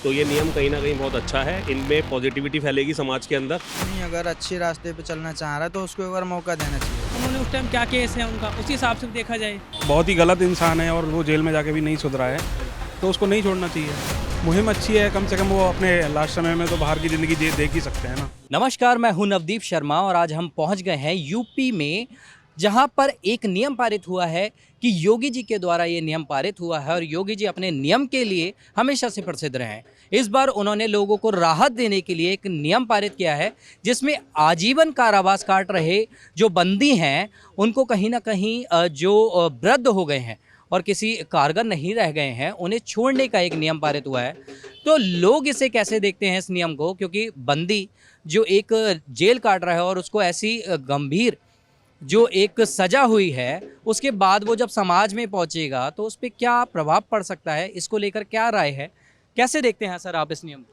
तो ये नियम कहीं ना कहीं बहुत अच्छा है, इनमें पॉजिटिविटी फैलेगी समाज के अंदर। नहीं, अगर अच्छे रास्ते पे चलना चाह रहा है तो उसको एक बार मौका देना चाहिए। उन्होंने उस टाइम क्या केस है उनका, उसी हिसाब से देखा जाए। बहुत ही गलत इंसान है और वो जेल में जाके भी नहीं सुधरा है, तो उसको नहीं छोड़ना चाहिए। मुहिम अच्छी है, कम से कम वो अपने लास्ट समय में तो बाहर की ज़िंदगी देख ही सकते हैं ना। नमस्कार, मैं हूं नवदीप शर्मा और आज हम पहुंच गए हैं यूपी में, जहां पर एक नियम पारित हुआ है कि योगी जी के द्वारा ये नियम पारित हुआ है और योगी जी अपने नियम के लिए हमेशा से प्रसिद्ध रहे हैं। इस बार उन्होंने लोगों को राहत देने के लिए एक नियम पारित किया है जिसमें आजीवन कारावास काट रहे जो बंदी हैं उनको कहीं ना कहीं जो वृद्ध हो गए हैं और किसी कारगर नहीं रह गए हैं उन्हें छोड़ने का एक नियम पारित हुआ है। तो लोग इसे कैसे देखते हैं इस नियम को, क्योंकि बंदी जो एक जेल काट रहा है और उसको ऐसी गंभीर जो एक सज़ा हुई है उसके बाद वो जब समाज में पहुंचेगा तो उस पर क्या प्रभाव पड़ सकता है, इसको लेकर क्या राय है, कैसे देखते हैं सर आप इस नियम को?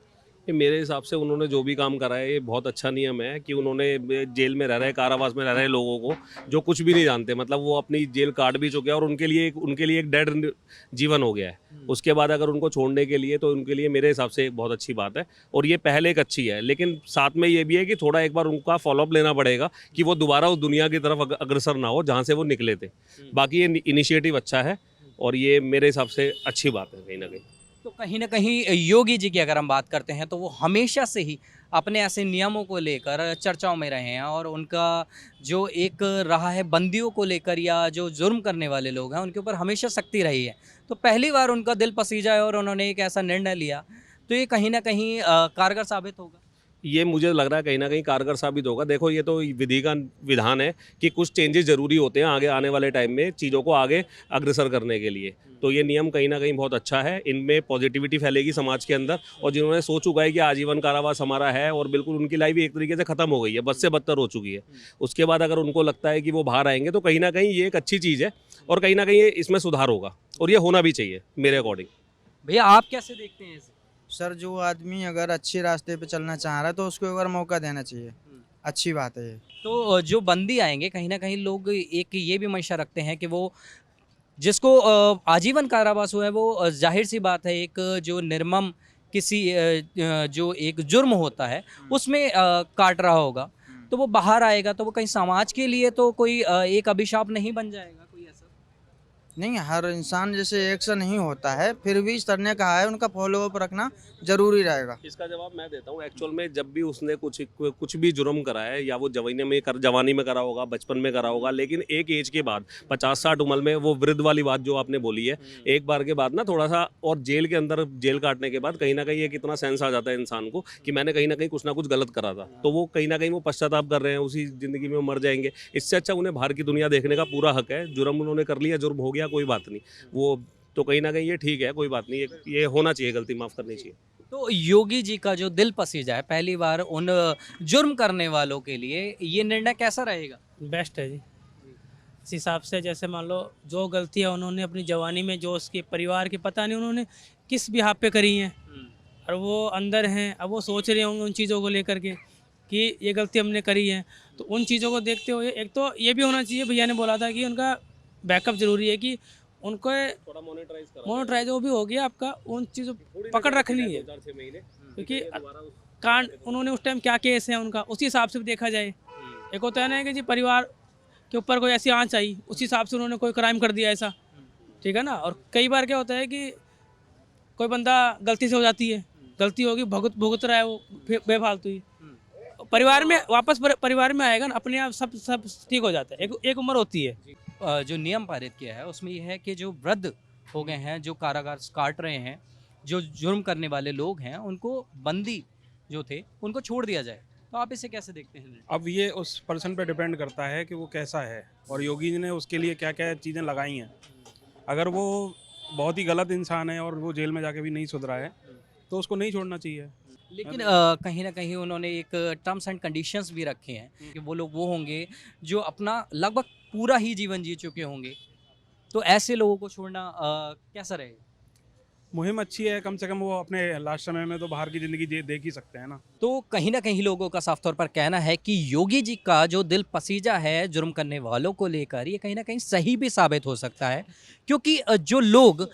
ये मेरे हिसाब से उन्होंने जो भी काम करा है ये बहुत अच्छा नियम है कि उन्होंने जेल में रह रहे कारावास में रह रहे लोगों को जो कुछ भी नहीं जानते, मतलब वो अपनी जेल काट भी चुके हैं और उनके लिए एक डेड जीवन हो गया है। उसके बाद अगर उनको छोड़ने के लिए तो उनके लिए मेरे हिसाब से एक बहुत अच्छी बात है और ये पहले एक अच्छी है, लेकिन साथ में ये भी है कि थोड़ा एक बार उनका फॉलोअप लेना पड़ेगा कि वो दोबारा उस दुनिया की तरफ अग्रसर ना हो जहाँ से वो निकले थे। बाकी ये इनिशिएटिव अच्छा है और ये मेरे हिसाब से अच्छी बात है कहीं ना कहीं। तो कहीं ना कहीं योगी जी की अगर हम बात करते हैं तो वो हमेशा से ही अपने ऐसे नियमों को लेकर चर्चाओं में रहे हैं और उनका जो एक रहा है बंदियों को लेकर या जो जुर्म करने वाले लोग हैं उनके ऊपर हमेशा सख्ती रही है। तो पहली बार उनका दिल पसीजा है और उन्होंने एक ऐसा निर्णय लिया, तो ये कहीं ना कहीं कारगर साबित होगा। ये मुझे लग रहा है कहीं ना कहीं कारगर साबित होगा। देखो, ये तो विधि का विधान है कि कुछ चेंजेस ज़रूरी होते हैं आगे आने वाले टाइम में चीज़ों को आगे अग्रसर करने के लिए। तो ये नियम कहीं ना कहीं बहुत अच्छा है, इनमें पॉजिटिविटी फैलेगी समाज के अंदर। और जिन्होंने सोच चुका है कि आजीवन कारावास हमारा है और बिल्कुल उनकी लाइफ एक तरीके से ख़त्म हो गई है, बद से बदतर हो चुकी है, उसके बाद अगर उनको लगता है कि वो बाहर आएंगे तो कहीं ना कहीं ये एक अच्छी चीज़ है और कहीं ना कहीं इसमें सुधार होगा और ये होना भी चाहिए मेरे अकॉर्डिंग। भैया आप कैसे देखते हैं इसे? सर, जो आदमी अगर अच्छे रास्ते पे चलना चाह रहा है तो उसको एक बार मौका देना चाहिए। अच्छी बात है ये। तो जो बंदी आएंगे कहीं ना कहीं लोग एक ये भी मंशा रखते हैं कि वो जिसको आजीवन कारावास हुआ है वो जाहिर सी बात है एक जो निर्मम किसी जो एक जुर्म होता है उसमें काट रहा होगा, तो वो बाहर आएगा तो वो कहीं समाज के लिए तो कोई एक अभिशाप नहीं बन जाएगा कोई ऐसा? नहीं, हर इंसान जैसे एक सा नहीं होता है, फिर भी सर ने कहा है उनका फॉलोअप रखना जरूरी रहेगा। इसका जवाब मैं देता हूँ। एक्चुअल में जब भी उसने कुछ भी जुर्म करा है या वो जवानी में करा होगा, बचपन में करा होगा, लेकिन एक एज के बाद 50-60 उम्र में वो वृद्ध वाली बात जो आपने बोली है, एक बार के बाद ना थोड़ा सा और जेल के अंदर जेल काटने के बाद कहीं ना कहीं एक इतना सेंस आ जाता है इंसान को कि मैंने कहीं ना कहीं कुछ ना कुछ गलत करा था, तो वो कहीं ना कहीं वो पश्चाताप कर रहे हैं, उसी ज़िंदगी में मर जाएंगे। इससे अच्छा उन्हें बाहर की दुनिया देखने का पूरा हक है। जुर्म उन्होंने कर लिया, जुर्म हो गया, कोई बात नहीं, वो तो कहीं ना कहीं ये ठीक है, कोई बात नहीं, ये होना चाहिए, गलती माफ़ करनी चाहिए। तो योगी जी का जो दिल पसीजा है पहली बार उन जुर्म करने वालों के लिए ये निर्णय कैसा रहेगा? बेस्ट है जी। इस हिसाब से जैसे मान लो जो गलतियाँ उन्होंने अपनी जवानी में जो उसके परिवार के पता नहीं उन्होंने किस बिहाफ पे करी हैं और वो अंदर हैं, अब वो सोच रहे होंगे उन चीज़ों को लेकर के कि ये गलती हमने करी है। तो उन चीज़ों को देखते हुए एक तो ये भी होना चाहिए, भैया ने बोला था कि उनका बैकअप ज़रूरी है कि उनको थोड़ा मोनेटाइज वो भी हो गया आपका, उन चीज़ों पकड़ रखनी है, क्योंकि कांड उन्होंने उस टाइम क्या केस है उनका उसी हिसाब से भी देखा जाए। एक होता है ना कि जी परिवार के ऊपर कोई ऐसी आँच आई, उसी हिसाब से उन्होंने कोई क्राइम कर दिया ऐसा, ठीक है ना। और कई बार क्या होता है कि कोई बंदा गलती से हो जाती है, गलती होगी, भुगत रहा है वो बेफालतू ही, परिवार में वापस परिवार में आएगा ना, अपने आप सब ठीक हो जाता है। एक उम्र होती है। जो नियम पारित किया है उसमें यह है कि जो वृद्ध हो गए हैं, जो कारागार काट रहे हैं, जो जुर्म करने वाले लोग हैं, उनको बंदी जो थे उनको छोड़ दिया जाए। तो आप इसे कैसे देखते हैं? अब ये उस पर्सन पे डिपेंड करता है कि वो कैसा है और योगी जी ने उसके लिए क्या क्या चीज़ें लगाई हैं। अगर वो बहुत ही गलत इंसान है और वो जेल में जाके भी नहीं सुधरा है, तो उसको नहीं छोड़ना चाहिए। लेकिन कहीं ना कहीं उन्होंने एक टर्म्स एंड कंडीशंस भी रखे हैं कि वो लोग वो होंगे जो अपना लगभग पूरा ही जीवन जी चुके होंगे, तो ऐसे लोगों को छोड़ना कैसा रहेगा? मुहिम अच्छी है, कम से कम वो अपने लास्ट समय में तो बाहर की ज़िंदगी देख ही सकते हैं ना। तो कहीं ना कहीं लोगों का साफ तौर पर कहना है कि योगी जी का जो दिल पसीजा है जुर्म करने वालों को लेकर, ये कहीं ना कहीं सही भी साबित हो सकता है, क्योंकि जो लोग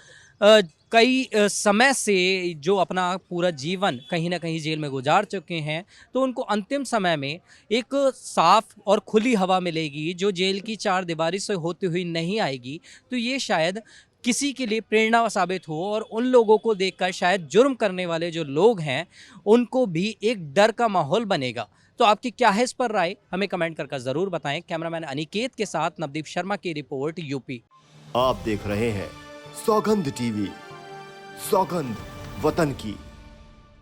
कई समय से जो अपना पूरा जीवन कहीं ना कहीं जेल में गुजार चुके हैं, तो उनको अंतिम समय में एक साफ और खुली हवा मिलेगी जो जेल की चार दीवारी से होती हुई नहीं आएगी। तो ये शायद किसी के लिए प्रेरणा साबित हो और उन लोगों को देखकर शायद जुर्म करने वाले जो लोग हैं उनको भी एक डर का माहौल बनेगा। तो आपकी क्या है इस पर राय, हमें कमेंट करके ज़रूर बताएं। कैमरामैन अनिकेत के साथ नवदीप शर्मा की रिपोर्ट, यूपी। आप देख रहे हैं सौगंध टीवी, सौगंध वतन की।